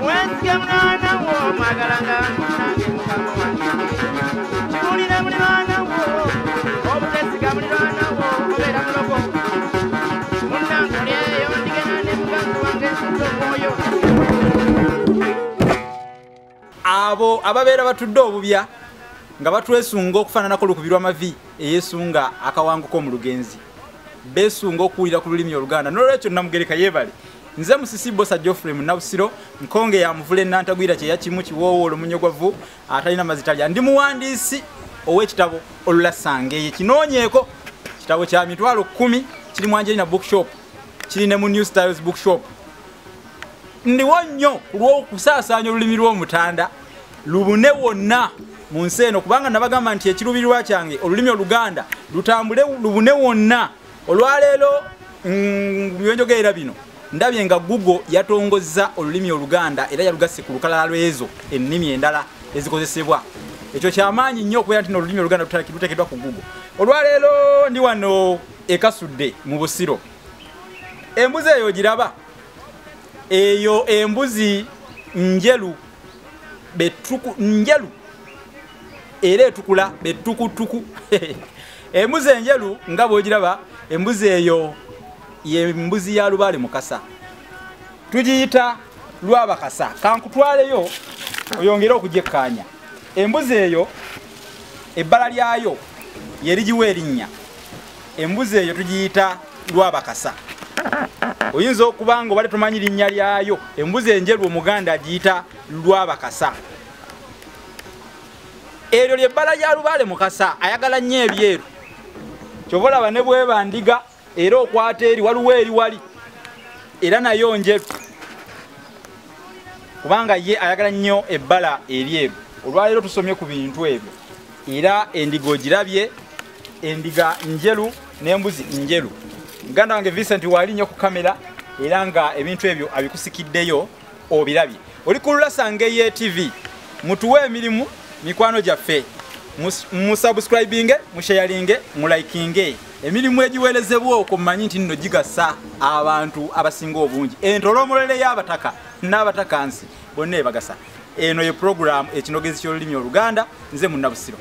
wenzige mwana wo mwagalanga nange mukama wange kiwulire muliraana wo obutesiga muliraana wo obeera mulogo munnankolyeyo ndigena ne muganzi wange nsudde omwoyo abo ababeera batudde obubya nga batwesunga okufaananako lukubirwa mavi eyesunga akawanguko mu lugenzi besunga okuwulira ku lulimi oluganda n'olwekyo namugereka yeebale nze musisibo sa Geoffrey MUNNABUSIRO nkonge ya muvule nantagwira kye yakimu kiwoowo olumunyogovu atalina mazitalya ndi muwandiisi ow'ekitabo olulasangeeye kinoonyeeko kitabo kya mitwalo 10 kiri mu Angelina bookshop kiri ne mu New Styles bookshop ndiwo nnyo ku lw'okusaasaanya olulimi lw'omutanda lubune wonna mu nsi eno kubanga nabagamba nti ekiruubirirwa kyange olulimi oluganda lutambule lubune wonna olwaleero byonjogerera bino ndabye nga Google yatongozza olulimi oluganda era yalugasse ku lukalala lw'ezo ennimi endala ezikozesebwa ekyo kyamaanyi nnyo okubeera nti olulimi oluganda luteekeddwa ku Google olwaleero ndi wano ekasudde mu Busiro embuzi eyo giraba eyo embuzi njeru betuku njeru era etukula betukutuku embuzi enjeru nga bw'ogiraba embuzi eyo ye mbuzi ya Lubale Mukasa tugiyita Lwabakasa kankutwaleyo oyongera okujekkaanya embuzi eyo ebbala lyayo yerigiwa erinnya embuzi eyo tugiyita Lwabakasa oyinza okubanga obale tumanyi linnya lyayo embuzi enjeru Omuganda agiyita Lwabakasa eryo lyebbala lya Lubale Mukasa ayagala nnyo ebyeru kyobolaba ne bweba ndiga era okwata eri waliwo eri wali era nayo njeru kubanga ye ayagala nnyo ebbala eryeru olwaleero tusomye ku bintu ebyo era endiga ogirabye endiga njeru n'embuzi njeru muganda wange Vincent wali nnyo ku kamera era nga ebintu ebyo abikusikiddeyo obirabye oli ku Olulasangeeye TV mutuwe emirimu mikwano gyaffe musubscribinge musharinge mulaikinge emirimu egiweerezebwa okwo mmanyi nti nno gigasa abantu abasinga obungi entolomolere y'abataka n'abatakansi bonna ebagasa eno ye program ekinogezi ky'olulimi oluganda nze MUNNABUSIRO